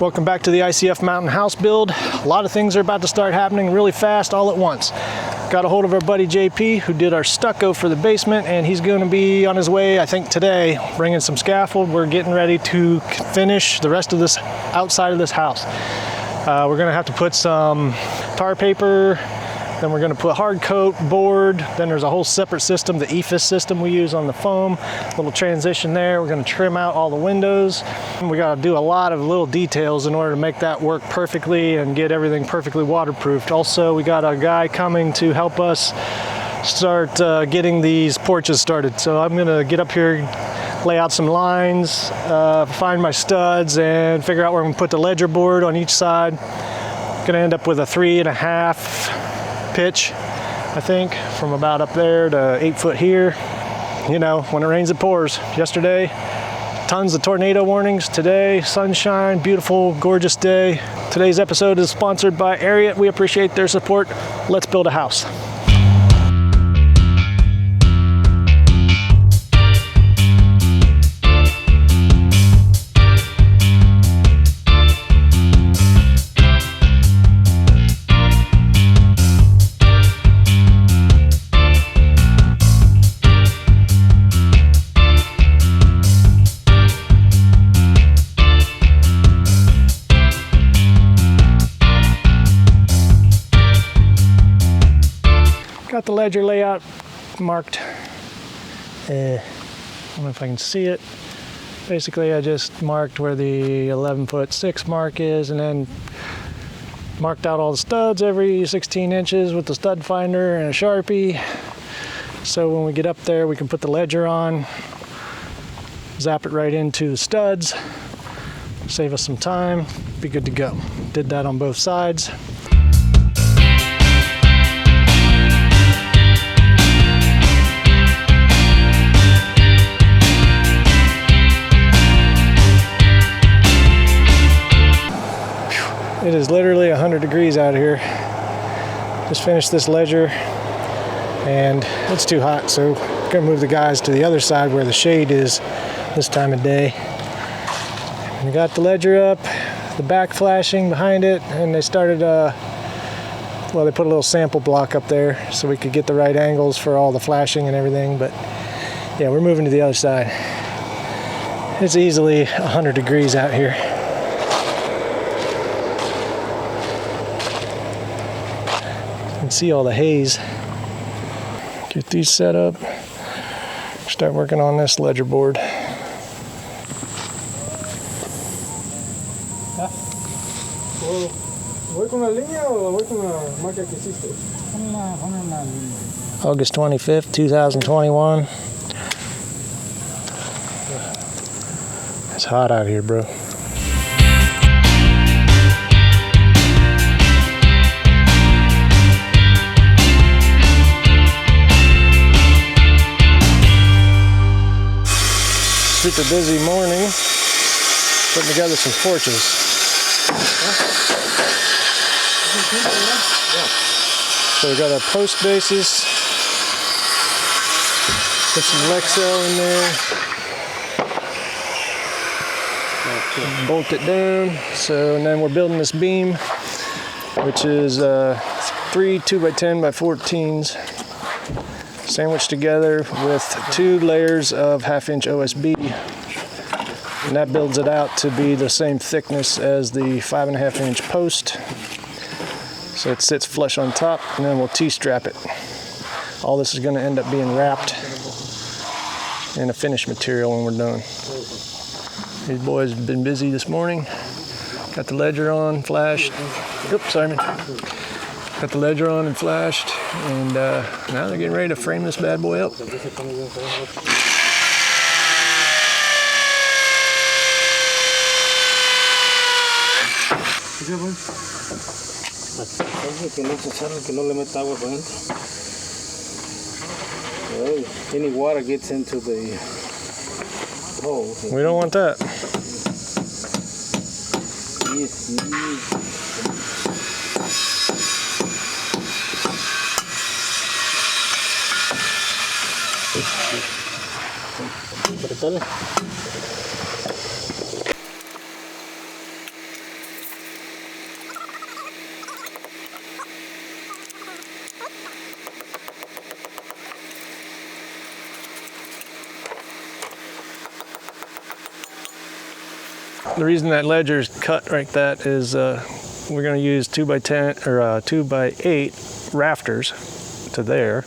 Welcome back to the ICF Mountain House build. A lot of things are about to start happening really fast all at once. Got a hold of our buddy JP who did our stucco for the basement, and he's going to be on his way, I think today, bringing some scaffold. We're getting ready to finish the rest of this outside of this house. We're going to have to put some tar paper, then we're going to put hard coat, board, then there's a whole separate system, the EFIS system we use on the foam, little transition there. We're going to trim out all the windows. We got to do a lot of little details in order to make that work perfectly and get everything perfectly waterproofed. Also, we got a guy coming to help us start getting these porches started. So I'm going to get up here, lay out some lines, find my studs, and figure out where I'm going to put the ledger board on each side. Going to end up with a 3.5 pitch, I think, from about up there to 8 foot here. You know, when it rains, it pours. Yesterday, tons of tornado warnings. Today, sunshine, beautiful, gorgeous day. Today's episode is sponsored by Ariat. We appreciate their support. Let's build a house. Got the ledger layout marked. I don't know if I can see it. Basically, I just marked where the 11'6" mark is, and then marked out all the studs every 16 inches with the stud finder and a Sharpie. So when we get up there, we can put the ledger on, zap it right into the studs, save us some time, be good to go. Did that on both sides. It is literally 100 degrees out here. Just finished this ledger and it's too hot, so I'm gonna move the guys to the other side where the shade is this time of day. And we got the ledger up, the back flashing behind it, and they started, well, they put a little sample block up there so we could get the right angles for all the flashing and everything, but yeah, we're moving to the other side. It's easily 100 degrees out here. See all the haze. Get these set up. Start working on this ledger board. August 25th, 2021. It's hot out here, bro. Super busy morning, putting together some porches. So we got our post bases, put some Lexel in there, bolt it down. So and then we're building this beam, which is 3 2x10 by 14s. Sandwiched together with 2 layers of 1/2 inch OSB, and that builds it out to be the same thickness as the 5.5 inch post. So it sits flush on top, and then we'll T-strap it. All this is going to end up being wrapped in a finished material when we're done. These boys have been busy this morning. Got the ledger on, flashed. Oops, sorry, man. Got the ledger on and flashed, and now they're getting ready to frame this bad boy up. Any water gets into the hole. We don't want that. Yes. the reason that ledger's cut like that is we're going to use 2x10 or 2x8 rafters to there,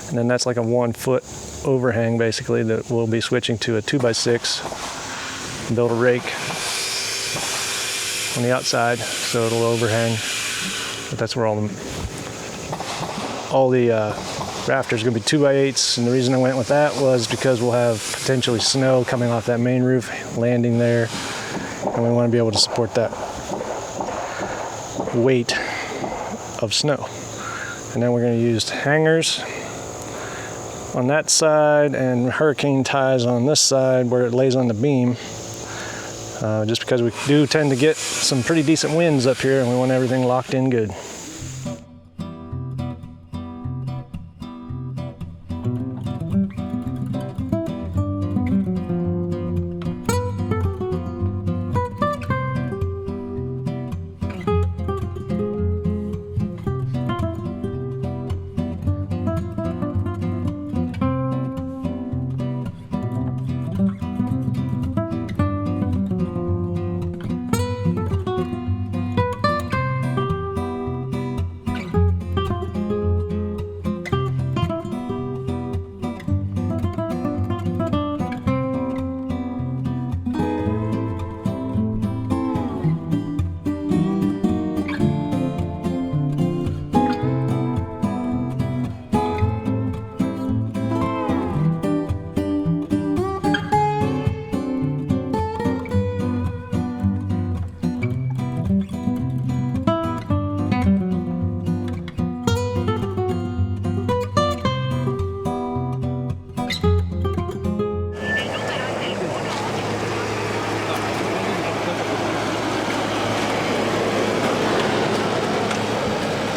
and then that's like a 1 foot overhang basically that we'll be switching to a 2x6 and build a rake on the outside so it'll overhang. But that's where all the rafters are going to be 2x8s, and the reason I went with that was because we'll have potentially snow coming off that main roof landing there, and we want to be able to support that weight of snow. And then we're going to use hangers on that side and hurricane ties on this side where it lays on the beam, just because we do tend to get some pretty decent winds up here and we want everything locked in good.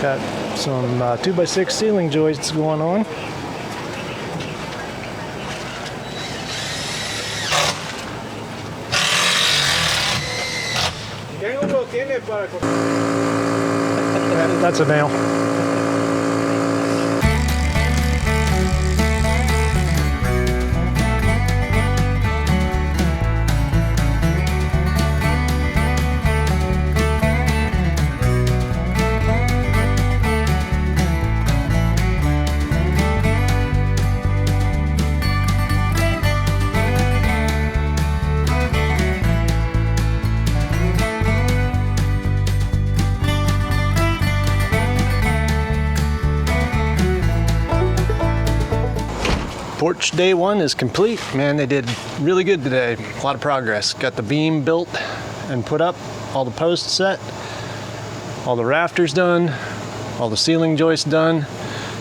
Got some 2x6 ceiling joists going on. That's a nail. Porch day one is complete. Man, they did really good today. A lot of progress. Got the beam built and put up, all the posts set, all the rafters done, all the ceiling joists done,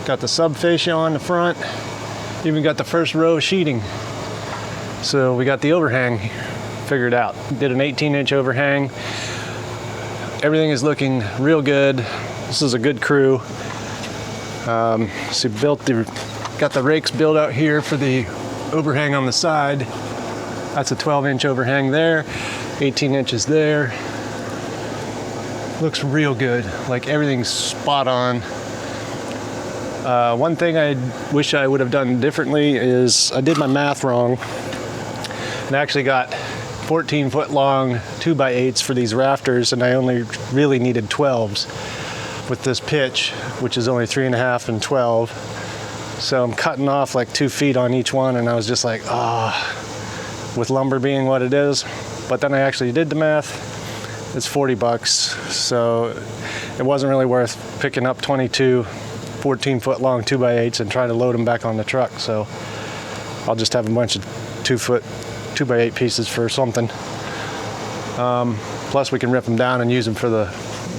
got the sub fascia on the front, even got the first row of sheeting. So we got the overhang figured out. Did an 18-inch overhang. Everything is looking real good. This is a good crew. So got the rakes built out here for the overhang on the side. That's a 12-inch overhang there, 18 inches there. Looks real good, like everything's spot on. One thing I wish I would have done differently is I did my math wrong and actually got 14-foot long 2x8s for these rafters, and I only really needed 12s with this pitch, which is only 3.5 and 12. So I'm cutting off like 2 feet on each one, and I was just like, with lumber being what it is. But then I actually did the math. It's $40, so it wasn't really worth picking up 22 14-foot long 2x8s and trying to load them back on the truck. So I'll just have a bunch of 2-foot 2x8 pieces for something. Plus we can rip them down and use them for the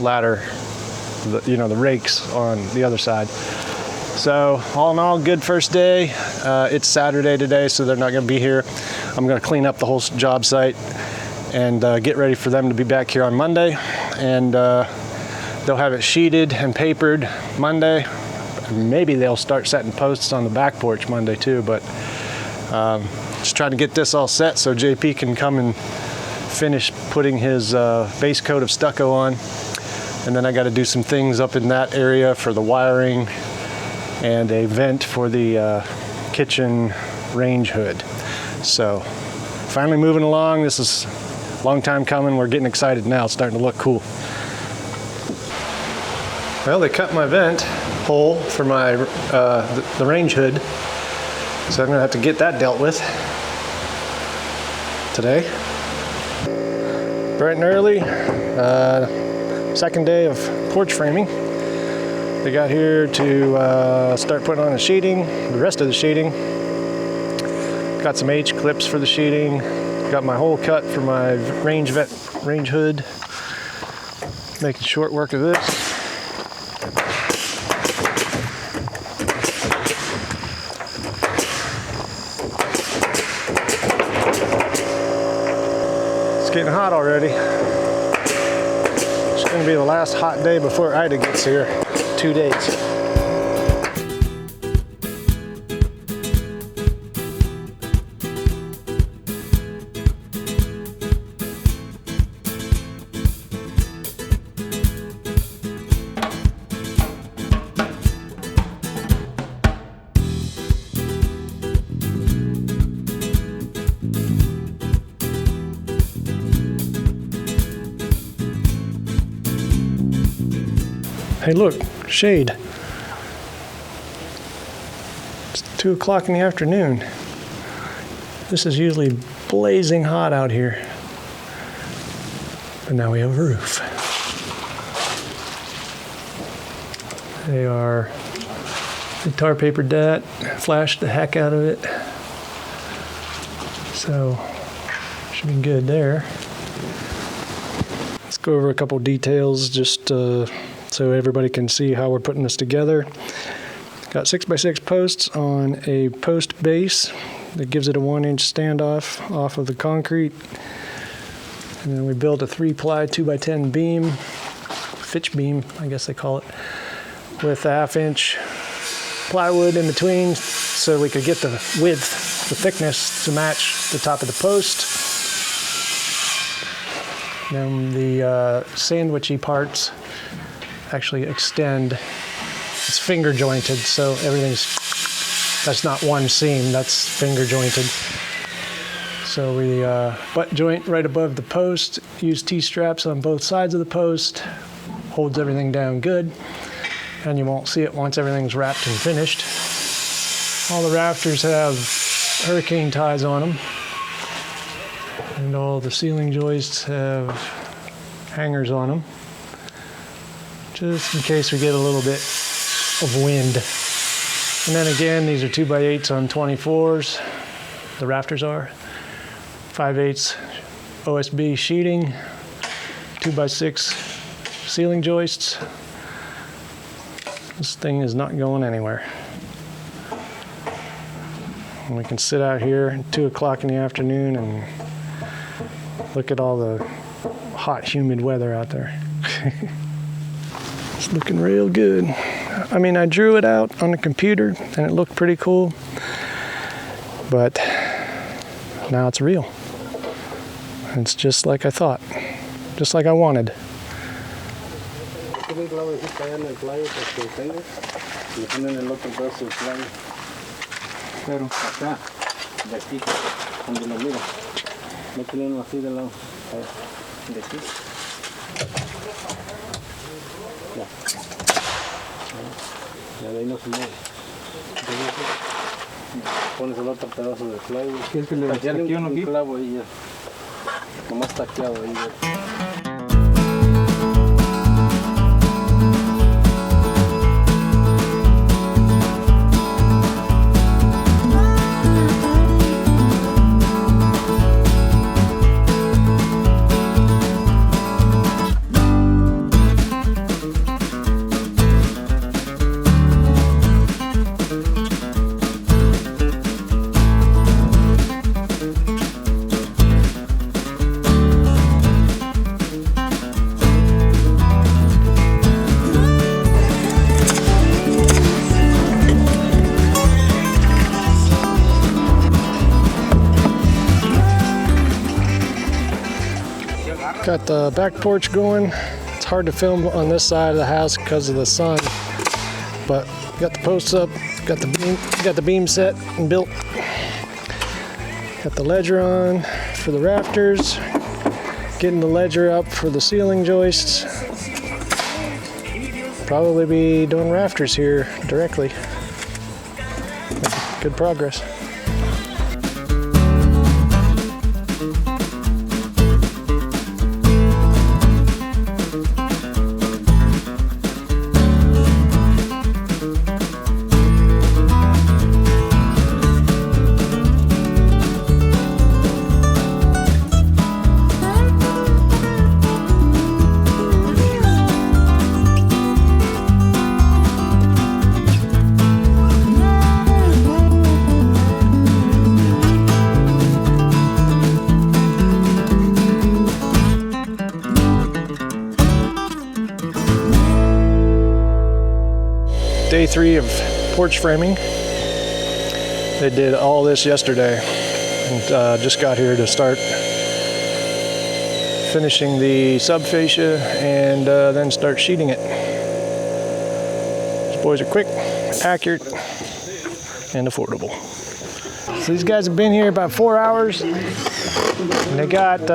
ladder, the rakes on the other side. So all in all, good first day. It's Saturday today, so they're not going to be here. I'm going to clean up the whole job site and get ready for them to be back here on Monday. And they'll have it sheeted and papered Monday. Maybe they'll start setting posts on the back porch Monday too, but just trying to get this all set so JP can come and finish putting his base coat of stucco on. And then I got to do some things up in that area for the wiring and a vent for the kitchen range hood. So finally moving along. This is Long time coming, we're getting excited now. It's starting to look cool. Well, they cut my vent hole for my the range hood, so I'm gonna have to get that dealt with today. Bright and early, second day of porch framing. They got here to start putting on the sheeting, the rest of the sheeting. Got some H clips for the sheeting. Got my hole cut for my range hood. Making short work of this. It's getting hot already. It's gonna be the last hot day before Ida gets here. 2 days. Hey look, shade. It's 2 o'clock in the afternoon. This is usually blazing hot out here. But now we have a roof. They tar papered that, flashed the heck out of it. So, should be good there. Let's go over a couple details just so everybody can see how we're putting this together. Got 6x6 posts on a post base that gives it a 1-inch standoff off of the concrete. And then we built a 3-ply 2x10 beam, fitch beam, I guess they call it, with a 1/2-inch plywood in between so we could get the width, the thickness to match the top of the post. Then the sandwichy parts actually extend. It's finger jointed, so that's not one seam, that's finger jointed. So we butt joint right above the post, use T-straps on both sides of the post, holds everything down good, and you won't see it once everything's wrapped and finished. All the rafters have hurricane ties on them, and all the ceiling joists have hangers on them, just in case we get a little bit of wind. And then again, these are 2x8s on 24s, the rafters are. 5/8 OSB sheeting, 2x6 ceiling joists. This thing is not going anywhere. And we can sit out here at 2 o'clock in the afternoon and look at all the hot, humid weather out there. It's looking real good. I mean, I drew it out on the computer and it looked pretty cool, but now it's real. It's just like I thought, just like I wanted. Ya de ahí no se mueve. Pones el otro pedazo de plywood. ¿Quieres que le taquee uno aquí? Un clavo ahí ya. Nomás taqueado ahí ya. Got the back porch going. It's hard to film on this side of the house because of the sun, but got the posts up, got the beam set and built. Got the ledger on for the rafters. Getting the ledger up for the ceiling joists. Probably be doing rafters here directly. Good progress. Day 3 of porch framing. They did all this yesterday and just got here to start finishing the subfascia and then start sheeting it. These boys are quick, accurate, and affordable. So these guys have been here about 4 hours and they got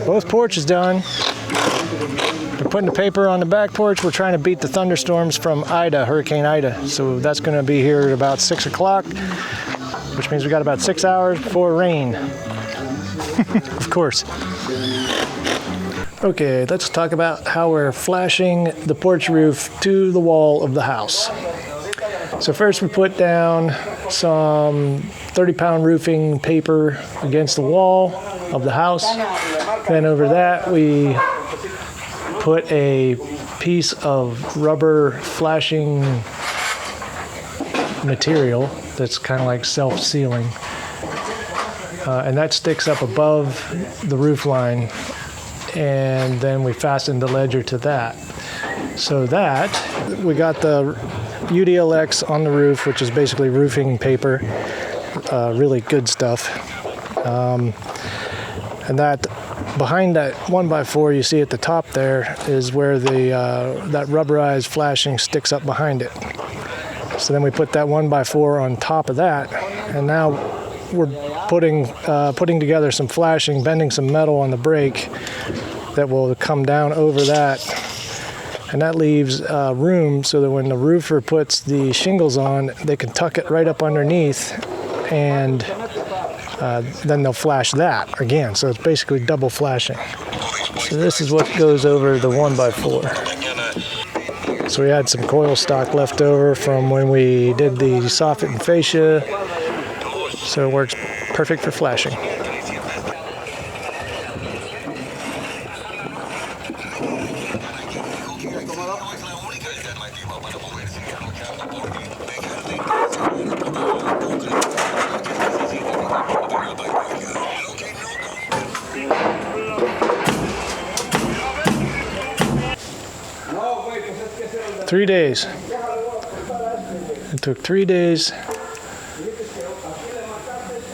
both porches done. They're putting the paper on the back porch. We're trying to beat the thunderstorms from Ida, Hurricane Ida. So that's going to be here at about 6 o'clock, which means we got about 6 hours before rain. Of course. Okay, let's talk about how we're flashing the porch roof to the wall of the house. So first we put down some 30-pound roofing paper against the wall of the house. Then over that we put a piece of rubber flashing material that's kind of like self-sealing. And that sticks up above the roof line. And then we fastened the ledger to that. So that, we got the UDLX on the roof, which is basically roofing paper. Really good stuff. And that behind that 1x4 you see at the top there is where the that rubberized flashing sticks up behind it. So then we put that 1x4 on top of that, and now we're putting together some flashing, bending some metal on the brake that will come down over that, and that leaves room so that when the roofer puts the shingles on, they can tuck it right up underneath, and then they'll flash that again. So it's basically double flashing. So this is what goes over the 1x4. So we had some coil stock left over from when we did the soffit and fascia. So it works perfect for flashing. 3 days. It took 3 days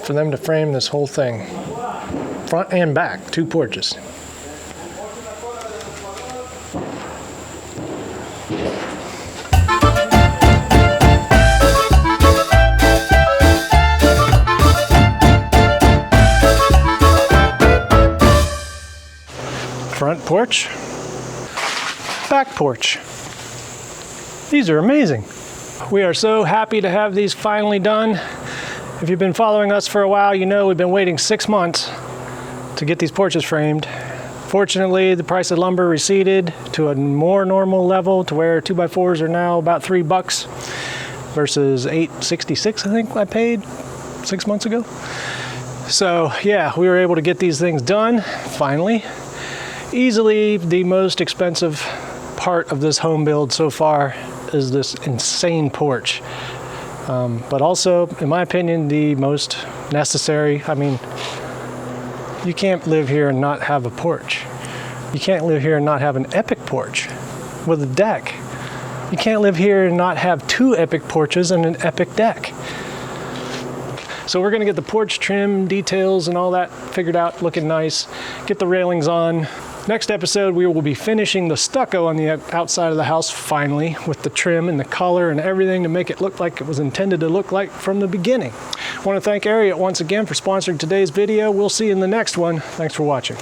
for them to frame this whole thing. Front and back, 2 porches. Front porch, back porch. These are amazing. We are so happy to have these finally done. If you've been following us for a while, you know we've been waiting 6 months to get these porches framed. Fortunately, the price of lumber receded to a more normal level to where 2x4s are now about $3 versus $8.66 I think I paid 6 months ago. So yeah, we were able to get these things done finally. Easily the most expensive part of this home build so far is this insane porch. But also, in my opinion, the most necessary. I mean, you can't live here and not have a porch. You can't live here and not have an epic porch with a deck. You can't live here and not have 2 epic porches and an epic deck. So we're gonna get the porch trim details and all that figured out, looking nice, get the railings on. Next episode, we will be finishing the stucco on the outside of the house finally, with the trim and the color and everything to make it look like it was intended to look like from the beginning. I want to thank Ariat once again for sponsoring today's video. We'll see you in the next one. Thanks for watching.